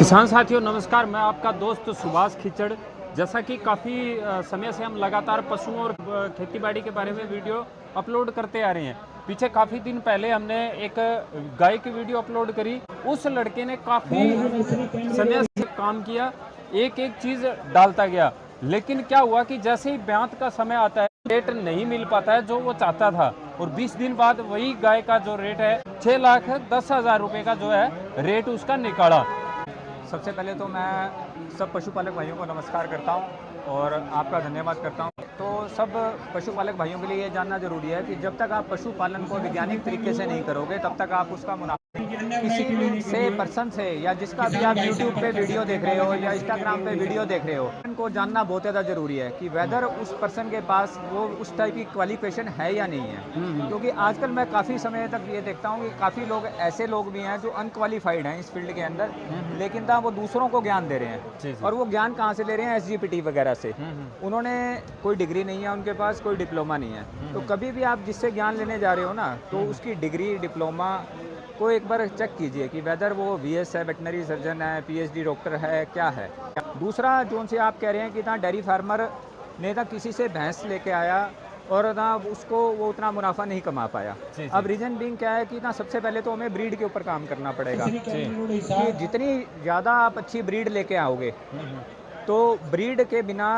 किसान साथियों नमस्कार, मैं आपका दोस्त सुभाष खिचड़। जैसा कि काफ़ी समय से हम लगातार पशुओं और खेतीबाड़ी के बारे में वीडियो अपलोड करते आ रहे हैं। पीछे काफ़ी दिन पहले हमने एक गाय की वीडियो अपलोड करी। उस लड़के ने काफ़ी समय से काम किया, एक एक चीज़ डालता गया, लेकिन क्या हुआ कि जैसे ही ब्यात का समय आता है रेट नहीं मिल पाता है जो वो चाहता था। और 20 दिन बाद वही गाय का जो रेट है 6,10,000 रुपये का जो है रेट उसका निकाला। सबसे पहले तो मैं सब पशुपालक भाइयों को नमस्कार करता हूं और आपका धन्यवाद करता हूं। तो सब पशुपालक भाइयों के लिए ये जानना ज़रूरी है कि जब तक आप पशुपालन को वैज्ञानिक तरीके से नहीं करोगे तब तक आप उसका मुनाफा किसी से पर्सन से या जिसका भी आप यूट्यूब पे वीडियो देख रहे हो या इंस्टाग्राम पे वीडियो देख रहे हो, इनको जानना बहुत ज़्यादा ज़रूरी है कि वेदर उस पर्सन के पास वो उस टाइप की क्वालिफिकेशन है या नहीं है। क्योंकि आजकल मैं काफ़ी समय तक ये देखता हूँ कि काफ़ी लोग ऐसे लोग भी हैं जो अनक्वालिफाइड हैं इस फील्ड के अंदर, लेकिन वो दूसरों को ज्ञान दे रहे हैं। और वो ज्ञान कहाँ से ले रहे हैं? SGPT वगैरह से। उन्होंने कोई डिग्री नहीं है, उनके पास कोई डिप्लोमा नहीं है। तो कभी भी आप जिससे ज्ञान लेने जा रहे हो ना, तो उसकी डिग्री डिप्लोमा को एक बार चेक कीजिए कि वेदर वो VS है, वेटनरी सर्जन है, PhD डॉक्टर है, क्या है। दूसरा जो उनसे आप कह रहे हैं कि ना डेयरी फार्मर ने ना किसी से भैंस लेके आया और ना उसको वो उतना मुनाफा नहीं कमा पाया। अब रीज़न बीइंग क्या है कि ना सबसे पहले तो हमें ब्रीड के ऊपर काम करना पड़ेगा कि जितनी ज़्यादा आप अच्छी ब्रीड लेके आओगे तो ब्रीड के बिना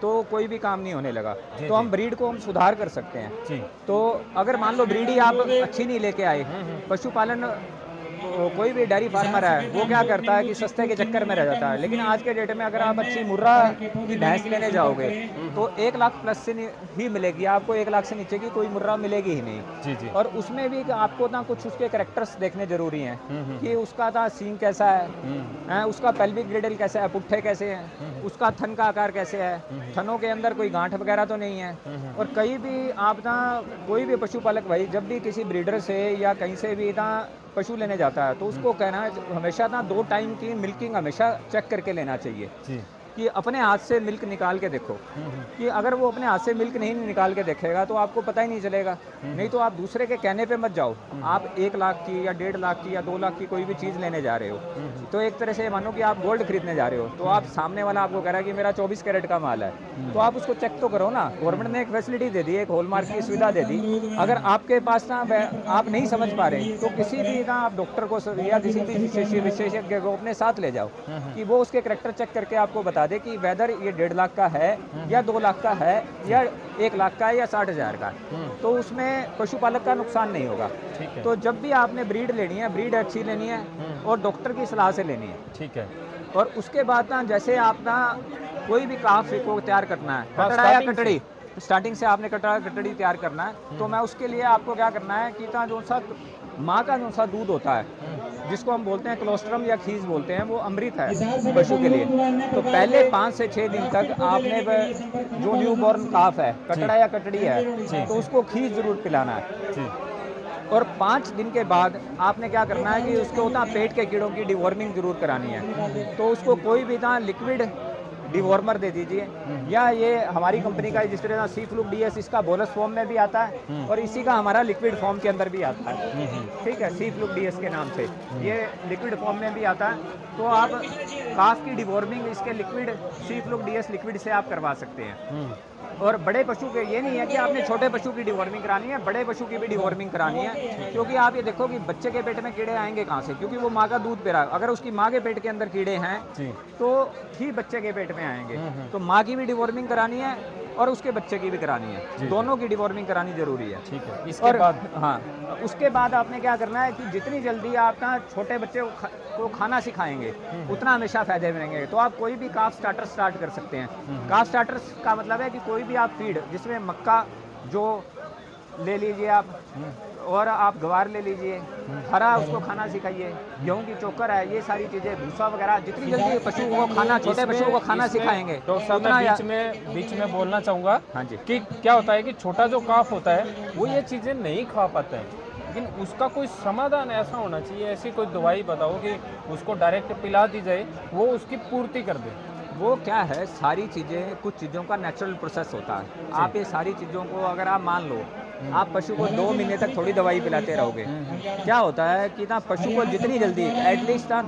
तो कोई भी काम नहीं होने लगा। तो हम ब्रीड को हम सुधार कर सकते हैं। तो अगर मान लो ब्रीड ही आप अच्छी नहीं लेके आए, पशुपालन कोई भी डेयरी फार्मर है वो क्या करता है कि सस्ते के चक्कर में रह जाता है। लेकिन आज के डेट में अगर आप अच्छी मुर्रा की भैंस लेने जाओगे तो 1 लाख प्लस से ही मिलेगी आपको, 1 लाख से नीचे की कोई मुर्रा मिलेगी ही नहीं। और उसमें भी आपको ना कुछ उसके कैरेक्टर्स देखने जरूरी हैं कि उसका ना सींग कैसा है, उसका पेल्विक ग्रिडल कैसा है, पुट्ठे कैसे हैं, उसका थन का आकार कैसे है, थनों के अंदर कोई गांठ वगैरह तो नहीं है। और कहीं भी आप ना कोई भी पशुपालक भाई जब भी किसी ब्रीडर से या कहीं से भी ना पशु लेने जाता है तो उसको कहना है हमेशा ना 2 टाइम की मिल्किंग हमेशा चेक करके लेना चाहिए कि अपने हाथ से मिल्क निकाल के देखो। कि अगर वो अपने हाथ से मिल्क नहीं निकाल के देखेगा तो आपको पता ही नहीं चलेगा। नहीं तो आप दूसरे के कहने पे मत जाओ। आप 1 लाख की या 1.5 लाख की या 2 लाख की कोई भी चीज़ लेने जा रहे हो तो एक तरह से मानो कि आप गोल्ड खरीदने जा रहे हो, तो आप सामने वाला आपको कह रहा है कि मेरा 24 कैरेट का माल है, तो आप उसको चेक तो करो ना। गवर्नमेंट ने एक फैसिलिटी दे दी, एक हॉलमार्क की सुविधा दे दी। अगर आपके पास ना आप नहीं समझ पा रहे तो किसी भी ना आप डॉक्टर को या किसी भी विशेषज्ञ को अपने साथ ले जाओ कि वो उसके कैरेक्टर चेक करके आपको बता दे कि वेदर ये 1.5 लाख का है या 2 लाख का है या 1 लाख का है या 60,000 का है, तो उसमें पशुपालक का नुकसान नहीं होगा। तो जब भी आपने ब्रीड लेनी है, ब्रीड अच्छी लेनी है और डॉक्टर की सलाह से लेनी है। ठीक है। और उसके बाद ना जैसे आप ना कोई भी काफ को तैयार करना है, कटड़ा या कटड़ी, स्टार्टिंग से आपने कटड़ी तैयार करना है, तो मैं उसके लिए आपको क्या करना है कि जो सा माँ का जो सा दूध होता है जिसको हम बोलते हैं कोलोस्ट्रम या खीस बोलते हैं, वो अमृत है पशु के लिए। तो पहले 5 से 6 दिन तक आपने जो न्यू बॉर्न काफ है, कटड़ा या कटड़ी है, तो उसको खीस जरूर पिलाना है। और 5 दिन के बाद आपने क्या करना है कि उसको ना पेट के कीड़ों की डिवॉर्मिंग जरूर करानी है। तो उसको कोई भी ना लिक्विड डिवॉर्मर दे दीजिए, या ये हमारी कंपनी का जिस तरह सी फ्लूक DS इसका बोलस फॉर्म में भी आता है और इसी का हमारा लिक्विड फॉर्म के अंदर भी आता है। ठीक है, सी फ्लूक DS के नाम से ये लिक्विड फॉर्म में भी आता है। तो आप काफ की डिवॉर्मिंग इसके लिक्विड सी फ्लूक DS लिक्विड से आप करवा सकते हैं। और बड़े पशु के ये नहीं है कि आपने छोटे पशु की डिवॉर्मिंग करानी है, बड़े पशु की भी डिवॉर्मिंग करानी है। क्योंकि आप ये देखो कि बच्चे के पेट में कीड़े आएंगे कहाँ से? क्योंकि वो माँ का दूध पी रहा है। अगर उसकी माँ के पेट के अंदर कीड़े हैं तो ही बच्चे के पेट में आएंगे। तो माँ की भी डिवॉर्मिंग करानी है और उसके बच्चे की भी करानी है, दोनों की डिवॉर्मिंग करानी जरूरी है। ठीक है। इसके बाद हाँ, उसके बाद आपने क्या करना है कि जितनी जल्दी आप ना छोटे बच्चे को खाना सिखाएंगे उतना हमेशा फायदे मिलेंगे। तो आप कोई भी काफ स्टार्टर स्टार्ट कर सकते हैं। काफ स्टार्टर्स का मतलब है कि कोई भी आप फीड जिसमें मक्का जो ले लीजिए आप, और आप गवार ले लीजिए, हरा उसको खाना सिखाइए, गेहूं की चोकर है, ये सारी चीज़ें, भूसा वगैरह, जितनी जल्दी पशु को खाना, छोटे पशु को खाना सिखाएंगे। डॉक्टर साहब मैं बीच में बोलना चाहूँगा हाँ जी, कि क्या होता है कि छोटा जो काफ होता है वो ये चीज़ें नहीं खा पाता है, लेकिन उसका कोई समाधान ऐसा होना चाहिए, ऐसी कोई दवाई बताओ कि उसको डायरेक्ट पिला दी जाए, वो उसकी पूर्ति कर दे। वो क्या है, सारी चीज़ें, कुछ चीज़ों का नेचुरल प्रोसेस होता है। आप ये सारी चीज़ों को अगर आप मान लो, आप पशु को 2 महीने तक थोड़ी दवाई पिलाते रहोगे, क्या होता है कि ना पशु को जितनी जल्दी एटलीस्ट ना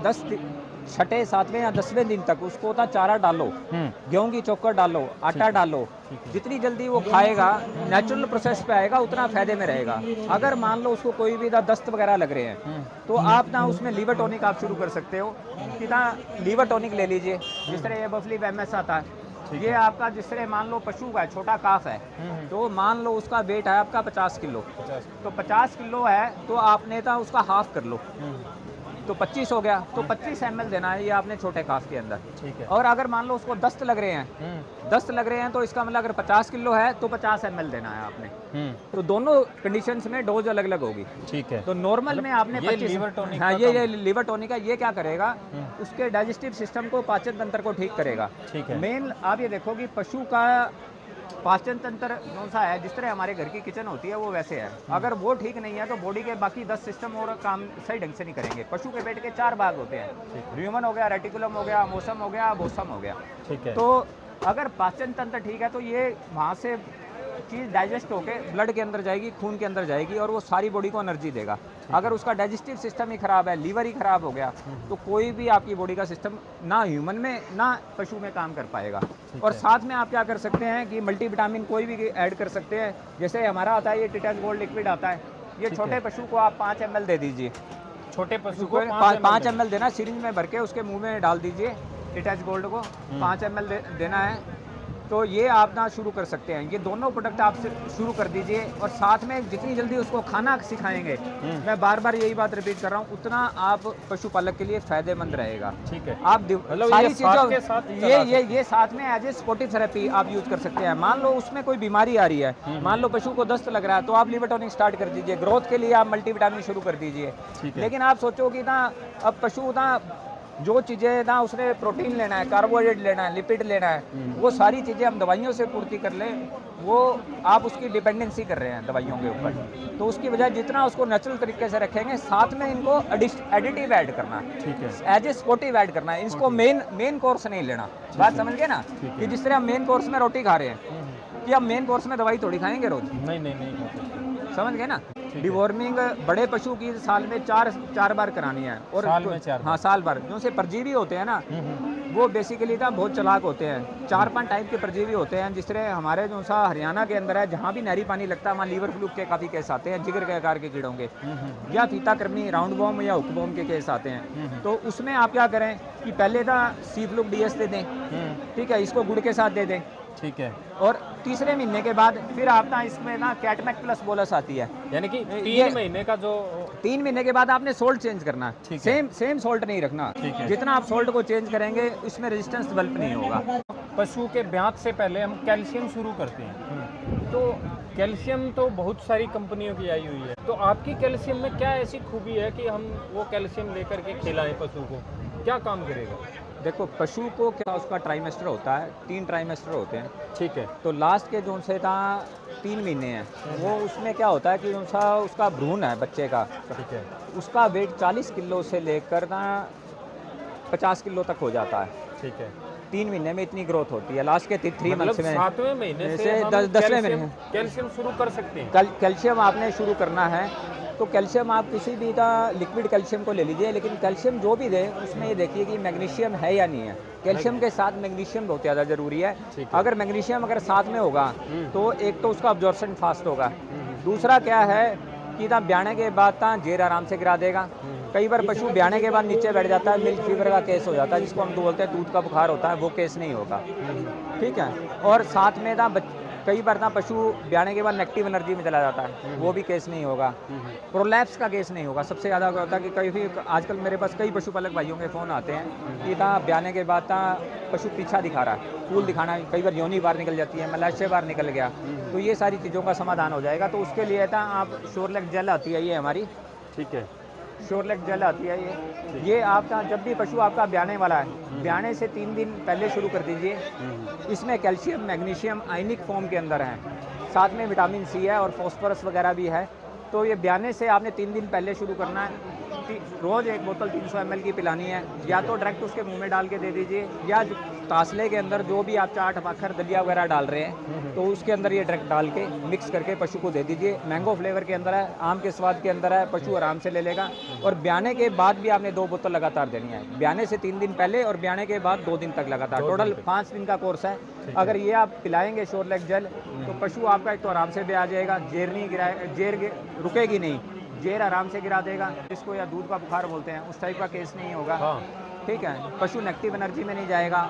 छठे 7वें या 10वें दिन तक उसको होता चारा डालो, गेहूं की चोकर डालो, आटा डालो। जितनी जल्दी वो खाएगा, नेचुरल प्रोसेस पे आएगा, उतना फायदे में रहेगा। अगर मान लो उसको कोई भी दस्त वगैरह लग रहे हैं तो आप ना उसमें लीवर टॉनिक आप शुरू कर सकते हो कि ना लीवर टॉनिक ले लीजिए। जिस तरह ये बफली एमएस आता है, ये आपका जिस तरह मान लो पशु का छोटा काफ है, तो मान लो उसका वेट है आपका 50 किलो, तो 50 किलो है तो आपने था उसका हाफ कर लो, तो 25 हो गया, तो 25 ml देना है ये आपने छोटे काफ के अंदर। ठीक है। और अगर मान लो उसको दस्त लग रहे हैं, दस्त लग रहे हैं तो इसका मतलब अगर 50 किलो है तो 50 ml देना है आपने। तो दोनों कंडीशंस में डोज अलग अलग होगी। ठीक है। तो नॉर्मल में आपने ये 25, लीवर टॉनिक हाँ का ये लीवर टॉनिक है, ये क्या करेगा, उसके डाइजेस्टिव सिस्टम को, पाचन तंत्र को ठीक करेगा। ठीक है। मेन आप ये देखो कि पशु का पाचन तंत्र कौन सा है, जिस तरह हमारे घर की किचन होती है वो वैसे है। अगर वो ठीक नहीं है तो बॉडी के बाकी 10 सिस्टम और काम सही ढंग से नहीं करेंगे। पशु के पेट के 4 भाग होते हैं, ल्यूमन हो गया, रेटिकुलम हो गया, मोसम हो गया, बोसम हो गया। ठीक है। तो अगर पाचन तंत्र ठीक है तो ये वहाँ से चीज़ डाइजेस्ट होके ब्लड के अंदर जाएगी, खून के अंदर जाएगी और वो सारी बॉडी को एनर्जी देगा। अगर उसका डाइजेस्टिव सिस्टम ही खराब है, लीवर ही खराब हो गया, तो कोई भी आपकी बॉडी का सिस्टम ना ह्यूमन में ना पशु में काम कर पाएगा। और साथ में आप क्या कर सकते हैं कि मल्टीविटामिन कोई भी ऐड कर सकते हैं। जैसे हमारा आता है ये टिटास गोल्ड लिक्विड आता है, ये छोटे पशु को आप 5 ml दे दीजिए। छोटे पशु को 5 ml देना, सिरिंज में भर के उसके मुंह में डाल दीजिए टिटास गोल्ड को, 5 ml देना है। तो ये आप ना शुरू कर सकते हैं, ये दोनों प्रोडक्ट आप शुरू कर दीजिए। और साथ में जितनी जल्दी उसको खाना सिखाएंगे, मैं बार बार यही बात रिपीट कर रहा हूँ, उतना आप पशुपालक के लिए फायदेमंद रहेगा। ठीक है। आप सारी चीज़ों ये साथ में एज ए स्पोर्टिव थेरेपी आप यूज कर सकते हैं। मान लो उसमें कोई बीमारी आ रही है, मान लो पशु को दस्त लग रहा है, तो आप लीवर टॉनिक स्टार्ट कर दीजिए। ग्रोथ के लिए आप मल्टीविटामिन शुरू कर दीजिए। लेकिन आप सोचो कि ना अब पशु ना जो चीज़ें ना उसने प्रोटीन लेना है, कार्बोहाइड्रेट लेना है, लिपिड लेना है, वो सारी चीज़ें हम दवाइयों से पूर्ति कर लें, वो आप उसकी डिपेंडेंसी कर रहे हैं दवाइयों के ऊपर। तो उसकी वजह जितना उसको नेचुरल तरीके से रखेंगे, साथ में इनको एडिटिव ऐड करना है। ठीक है। एज ए स्पोर्टिव ऐड करना है, इसको मेन कोर्स नहीं लेना। बात समझ गए ना, कि जिस तरह हम मेन कोर्स में रोटी खा रहे हैं, कि हम मेन कोर्स में दवाई थोड़ी खाएंगे रोज। नहीं। समझ गए ना। डिवॉर्मिंग बड़े पशु की साल में चार बार करानी है। और साल में 4 हाँ, साल भर। जो से परजीवी होते हैं ना, वो बेसिकली ना बहुत चालाक होते हैं। 4-5 टाइप के परजीवी होते हैं। जिस तरह हमारे जो सा हरियाणा के अंदर है, जहाँ भी नहरी पानी लगता है वहाँ लीवर फ्लूक के काफ़ी केस आते हैं, जिगर के आकार के कीड़ों के, या फीता कृमि, राउंड बॉम या हुक बॉम के केस आते हैं। तो उसमें आप क्या करें कि पहले ना सी फ्लूक DS दे दें, ठीक है, इसको गुड़ के साथ दे दें। ठीक है। और तीसरे महीने के बाद फिर आप ना इसमें ना कैटमैक प्लस बोलस आती है, यानी कि 3 महीने का जो 3 महीने के बाद आपने सोल्ट चेंज करना है। सेम सोल्ट नहीं रखना। जितना आप सोल्ट को चेंज करेंगे इसमें रेजिस्टेंस डेवलप नहीं होगा। पशु के ब्यात से पहले हम कैल्शियम शुरू करते हैं, तो कैल्शियम तो बहुत सारी कंपनियों की आई हुई है, तो आपकी कैल्शियम में क्या ऐसी खूबी है कि हम वो कैल्शियम लेकर के खिलाएं पशु को, क्या काम करेगा? देखो, पशु को क्या उसका ट्राइमेस्टर होता है, 3 ट्राइमेस्टर होते हैं। ठीक है। तो लास्ट के जो से 3 महीने हैं, वो उसमें क्या होता है कि उसका भ्रूण है बच्चे का, ठीक है, उसका वेट 40 किलो से लेकर 50 किलो तक हो जाता है। ठीक है। 3 महीने में इतनी ग्रोथ होती है। लास्ट के 3 मंथ में, 7वें महीने से 10वें महीने कैल्शियम शुरू कर सकते हैं। कैल्शियम आपने शुरू करना है। तो कैल्शियम आप किसी भी लिक्विड कैल्शियम को ले लीजिए, लेकिन कैल्शियम जो भी दे उसमें ये देखिए कि मैग्नीशियम है या नहीं है। कैल्शियम के साथ मैग्नीशियम बहुत ज़्यादा ज़रूरी है। अगर मैग्नीशियम अगर साथ में होगा तो एक तो उसका अब्जॉर्प्शन फास्ट होगा, दूसरा क्या है कि ब्याने के बाद जेर आराम से गिरा देगा। कई बार पशु ब्याने के बाद नीचे बैठ जाता है, मिल्क फीवर का केस हो जाता है, जिसको हम बोलते हैं दूध का बुखार होता है, वो केस नहीं होगा। ठीक है। और साथ में कई बार पशु ब्याने के बाद नेगेटिव एनर्जी में चला जाता है, वो भी केस नहीं होगा। प्रोलैप्स का केस नहीं होगा। सबसे ज़्यादा होता है कि कई आजकल मेरे पास कई पशुपालक भाइयों के फ़ोन आते हैं कि ब्याने के बाद पशु पीछा दिखा रहा है, फूल दिखाना, कई बार योनी बाहर निकल जाती है, मलाशय बाहर निकल गया, तो ये सारी चीज़ों का समाधान हो जाएगा। तो उसके लिए आप श्योरलैक जेल आती है ये हमारी, ठीक है, श्योरलैक जेल आती है ये आप जब भी पशु आपका ब्याने वाला है, ब्याने से 3 दिन पहले शुरू कर दीजिए। इसमें कैल्शियम, मैग्नीशियम आयनिक फॉर्म के अंदर है, साथ में विटामिन C है और फॉस्फोरस वगैरह भी है। तो ये ब्याने से आपने 3 दिन पहले शुरू करना है। रोज़ एक बोतल 300 ml की पिलानी है, या तो डायरेक्ट उसके मुंह में डाल के दे दीजिए, या तासले के अंदर जो भी आप चाट माखर दलिया वगैरह डाल रहे हैं तो उसके अंदर ये डायरेक्ट डाल के मिक्स करके पशु को दे दीजिए। मैंगो फ्लेवर के अंदर है, आम के स्वाद के अंदर है, पशु आराम से ले लेगा। और ब्याने के बाद भी आपने 2 बोतल लगातार देनी है, ब्याने से 3 दिन पहले और ब्याने के बाद 2 दिन तक लगातार, टोटल 5 दिन का कोर्स है। अगर ये आप पिलाएंगे श्योरलेग जेल तो पशु आपका एक तो आराम से भी आ जाएगा, जेर नहीं गिराए, रुकेगी नहीं, जेर आराम से गिरा देगा, जिसको या दूध का बुखार बोलते हैं उस टाइप का केस नहीं होगा। ठीक है, पशु नेगेटिव एनर्जी में नहीं जाएगा।